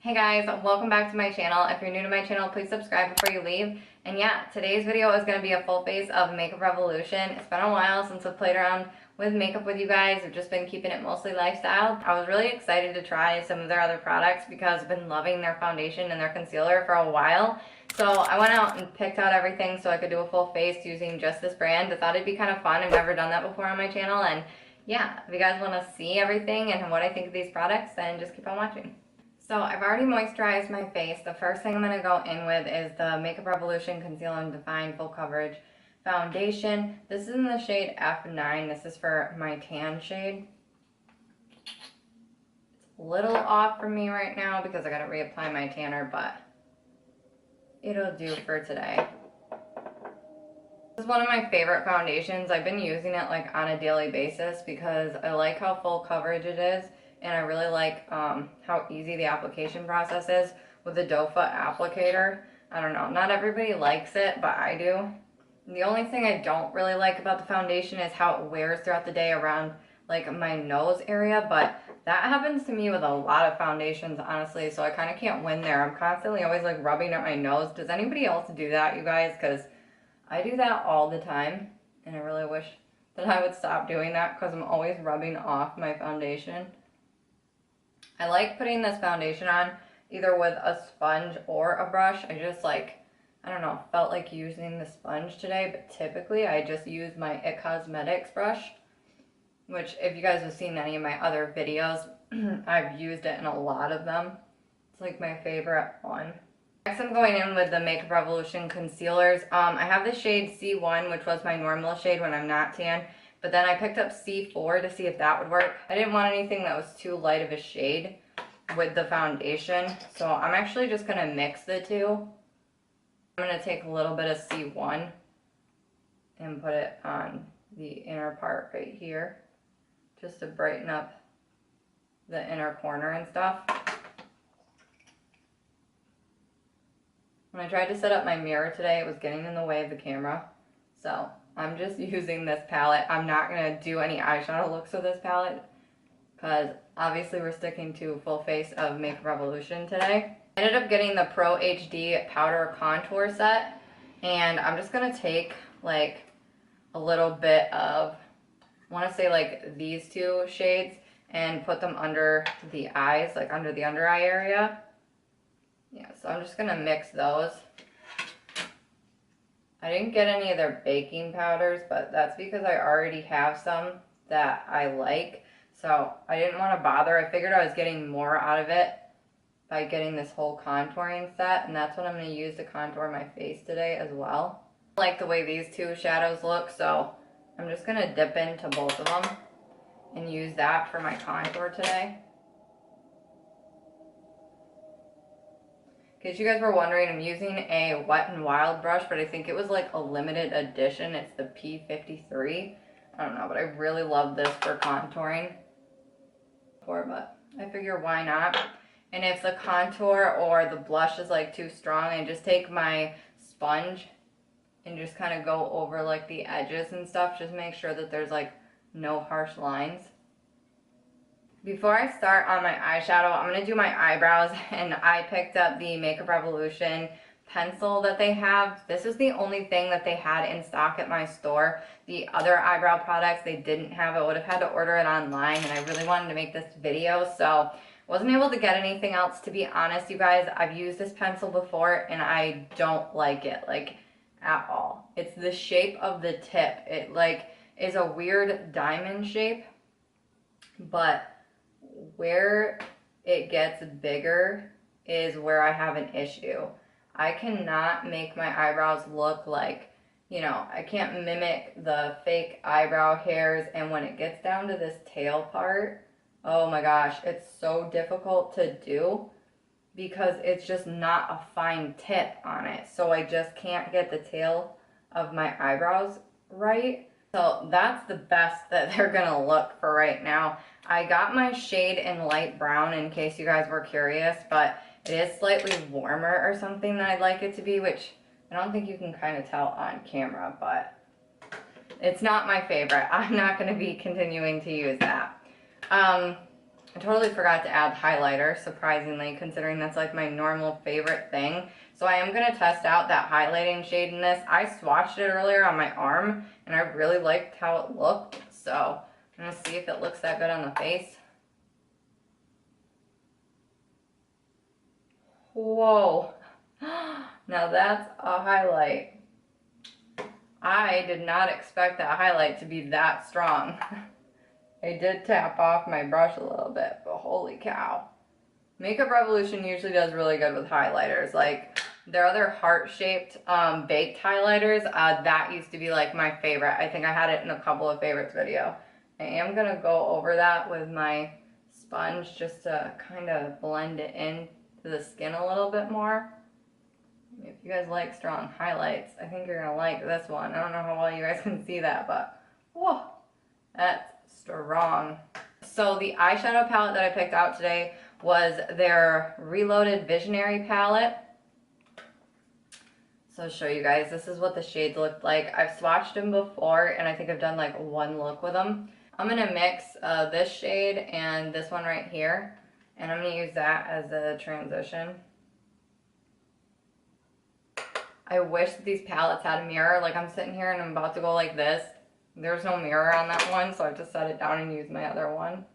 Hey guys, welcome back to my channel. If you're new to my channel, please subscribe before you leave. And yeah, today's video is going to be a full face of Makeup Revolution. It's been a while since I've played around with makeup with you guys. I've just been keeping it mostly lifestyle. I was really excited to try some of their other products because I've been loving their foundation and their concealer for a while. So I went out and picked out everything so I could do a full face using just this brand. I thought it'd be kind of fun. I've never done that before on my channel. And yeah, if you guys want to see everything and what I think of these products, then just keep on watching. So I've already moisturized my face. The first thing I'm going to go in with is the Makeup Revolution Conceal and Define Full Coverage Foundation. This is in the shade F9. This is for my tan shade. It's a little off for me right now because I got to reapply my tanner, but it'll do for today. This is one of my favorite foundations. I've been using it like on a daily basis because I like how full coverage it is. And I really like how easy the application process is with the doe foot applicator. I don't know, not everybody likes it, but I do. The only thing I don't really like about the foundation is how it wears throughout the day around like my nose area, but that happens to me with a lot of foundations, honestly, so I kind of can't win there. I'm constantly always like rubbing at my nose. Does anybody else do that, you guys? Because I do that all the time, and I really wish that I would stop doing that because I'm always rubbing off my foundation. I like putting this foundation on either with a sponge or a brush. I just like, I don't know, felt like using the sponge today, but typically I just use my It Cosmetics brush, which if you guys have seen any of my other videos, I've used it in a lot of them. It's like my favorite one. Next I'm going in with the Makeup Revolution concealers. I have the shade C1, which was my normal shade when I'm not tan. But then I picked up C4 to see if that would work. I didn't want anything that was too light of a shade with the foundation. So I'm actually just going to mix the two. I'm going to take a little bit of C1 and put it on the inner part right here. Just to brighten up the inner corner and stuff. When I tried to set up my mirror today, it was getting in the way of the camera. So I'm just using this palette. I'm not going to do any eyeshadow looks with this palette because obviously we're sticking to full face of Makeup Revolution today. I ended up getting the Pro HD powder contour set, and I'm just going to take like a little bit of, I want to say like these two shades and put them under the eyes, like under the under eye area. Yeah, so I'm just going to mix those. I didn't get any of their baking powders, but that's because I already have some that I like. So I didn't want to bother. I figured I was getting more out of it by getting this whole contouring set. And that's what I'm going to use to contour my face today as well. I like the way these two shadows look, so I'm just going to dip into both of them and use that for my contour today. In case you guys were wondering, I'm using a Wet n Wild brush, but I think it was like a limited edition. It's the P53. I don't know, but I really love this for contouring. But I figure why not? And if the contour or the blush is like too strong, I just take my sponge and just kind of go over like the edges and stuff. Just make sure that there's like no harsh lines. Before I start on my eyeshadow, I'm going to do my eyebrows, and I picked up the Makeup Revolution pencil that they have. This is the only thing that they had in stock at my store. The other eyebrow products they didn't have. I would have had to order it online, and I really wanted to make this video, so wasn't able to get anything else. To be honest, you guys, I've used this pencil before, and I don't like it, like, at all. It's the shape of the tip. It, like, is a weird diamond shape, but where it gets bigger is where I have an issue. I cannot make my eyebrows look like, you know, I can't mimic the fake eyebrow hairs, and when it gets down to this tail part, oh my gosh, it's so difficult to do because it's just not a fine tip on it. So I just can't get the tail of my eyebrows right. So that's the best that they're gonna look for right now. I got my shade in light brown in case you guys were curious, but it is slightly warmer or something than I'd like it to be, which I don't think you can kind of tell on camera, but it's not my favorite. I'm not going to be continuing to use that. I totally forgot to add highlighter, surprisingly, considering that's like my normal favorite thing. So I am going to test out that highlighting shade in this. I swatched it earlier on my arm, and I really liked how it looked. So I'm going to see if it looks that good on the face. Whoa. Now that's a highlight. I did not expect that highlight to be that strong. I did tap off my brush a little bit, but holy cow. Makeup Revolution usually does really good with highlighters. Like their other heart-shaped baked highlighters, that used to be like my favorite. I think I had it in a couple of favorites video. I am gonna go over that with my sponge just to kind of blend it in to the skin a little bit more. If you guys like strong highlights, I think you're gonna like this one. I don't know how well you guys can see that, but whoa, that's strong. So the eyeshadow palette that I picked out today was their Reloaded Visionary palette. So I'll show you guys, this is what the shades looked like. I've swatched them before, and I think I've done like one look with them. I'm gonna mix this shade and this one right here, and I'm gonna use that as a transition. I wish that these palettes had a mirror. Like I'm sitting here and I'm about to go like this. There's no mirror on that one, so I have to set it down and use my other one.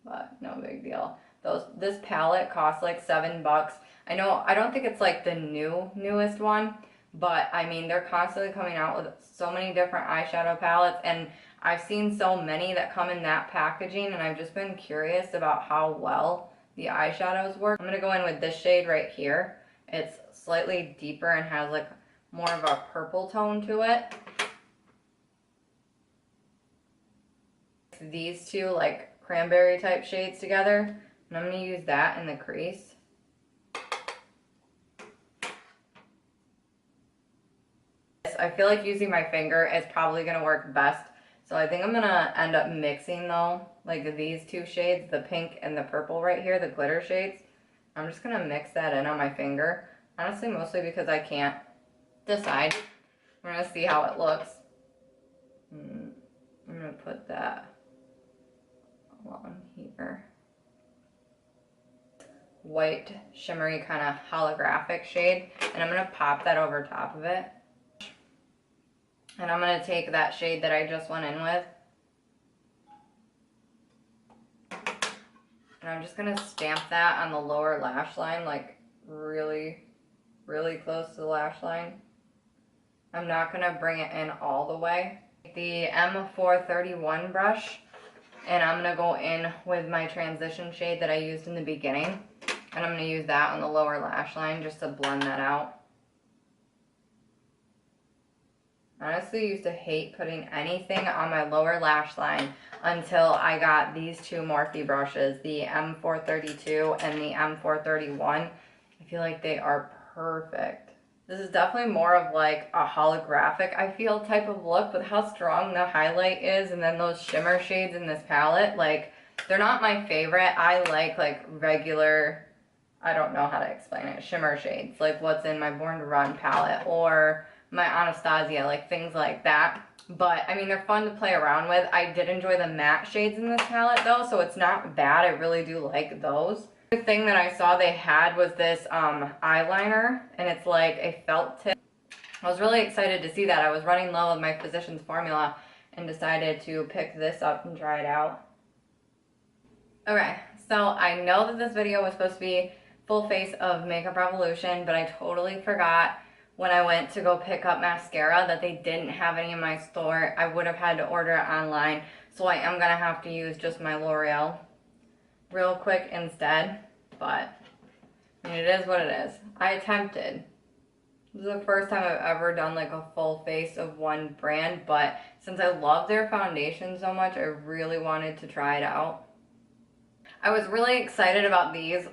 But no big deal. This palette costs like $7. I know, I don't think it's like the newest one, but I mean, they're constantly coming out with so many different eyeshadow palettes, and I've seen so many that come in that packaging, and I've just been curious about how well the eyeshadows work. I'm gonna go in with this shade right here. It's slightly deeper and has like more of a purple tone to it. These two like cranberry type shades together, and I'm going to use that in the crease. I feel like using my finger is probably going to work best, so I think I'm going to end up mixing though, like these two shades, the pink and the purple right here, the glitter shades. I'm just going to mix that in on my finger, honestly mostly because I can't decide. We're going to see how it looks. I'm going to put that along here. White shimmery kind of holographic shade, and I'm going to pop that over top of it. And I'm going to take that shade that I just went in with, and I'm just going to stamp that on the lower lash line, like really close to the lash line. I'm not going to bring it in all the way. The M431 brush, and I'm going to go in with my transition shade that I used in the beginning, and I'm going to use that on the lower lash line just to blend that out. I honestly used to hate putting anything on my lower lash line until I got these two Morphe brushes, the M432 and the M431. I feel like they are perfect. This is definitely more of like a holographic, I feel, type of look, with how strong the highlight is, and then those shimmer shades in this palette, like, they're not my favorite. I like regular, I don't know how to explain it, shimmer shades, like what's in my Born to Run palette, or my Anastasia, like things like that. But I mean, they're fun to play around with. I did enjoy the matte shades in this palette though, so it's not bad. I really do like those. The thing that I saw they had was this eyeliner, and it's like a felt tip. I was really excited to see that. I was running low with my Physicians Formula and decided to pick this up and try it out. Okay, so I know that this video was supposed to be full face of Makeup Revolution, but I totally forgot when I went to go pick up mascara that they didn't have any in my store. I would have had to order it online, so I am going to have to use just my L'Oreal real quick instead. But I mean, it is what it is. I attempted. This is the first time I've ever done like a full face of one brand, but since I love their foundation so much, I really wanted to try it out. I was really excited about these.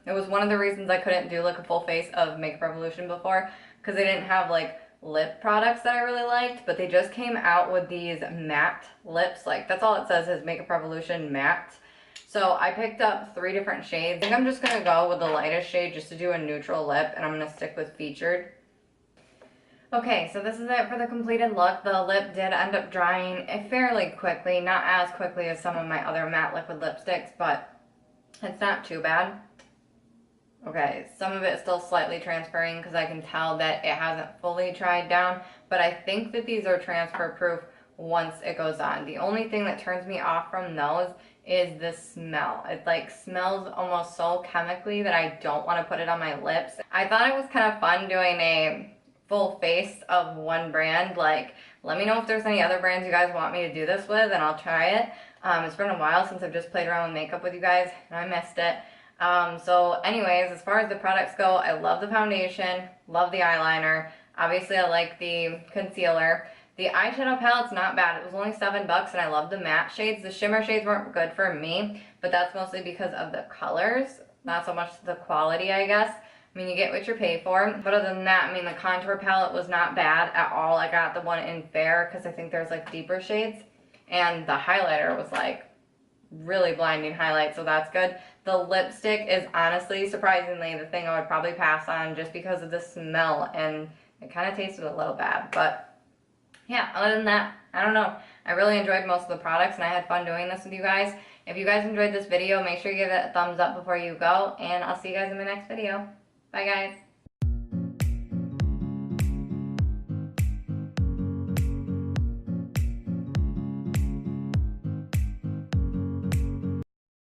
It was one of the reasons I couldn't do like a full face of Makeup Revolution before, because they didn't have like lip products that I really liked, but they just came out with these matte lips. Like, that's all it says is Makeup Revolution matte. So I picked up 3 different shades. I think I'm just gonna go with the lightest shade just to do a neutral lip, and I'm gonna stick with Featured. Okay, so this is it for the completed look. The lip did end up drying fairly quickly, not as quickly as some of my other matte liquid lipsticks, but it's not too bad. Okay, some of it is still slightly transferring because I can tell that it hasn't fully dried down, but I think that these are transfer proof once it goes on. The only thing that turns me off from those is the smell. It like smells almost so chemically that I don't want to put it on my lips. I thought it was kind of fun doing a full face of one brand. Like, let me know if there's any other brands you guys want me to do this with and I'll try it. It's been a while since I've just played around with makeup with you guys and I missed it. So anyways, as far as the products go, I love the foundation, love the eyeliner. Obviously, I like the concealer. The eyeshadow palette's not bad. It was only $7 and I love the matte shades. The shimmer shades weren't good for me, but that's mostly because of the colors, not so much the quality, I guess. I mean, you get what you pay for. But other than that, I mean, the contour palette was not bad at all. I got the one in Fair because I think there's like deeper shades. And the highlighter was like really blinding highlight, so that's good. The lipstick is honestly, surprisingly, the thing I would probably pass on just because of the smell, and it kind of tasted a little bad. But yeah, other than that, I don't know. I really enjoyed most of the products, and I had fun doing this with you guys. If you guys enjoyed this video, make sure you give it a thumbs up before you go, and I'll see you guys in my next video. Bye, guys.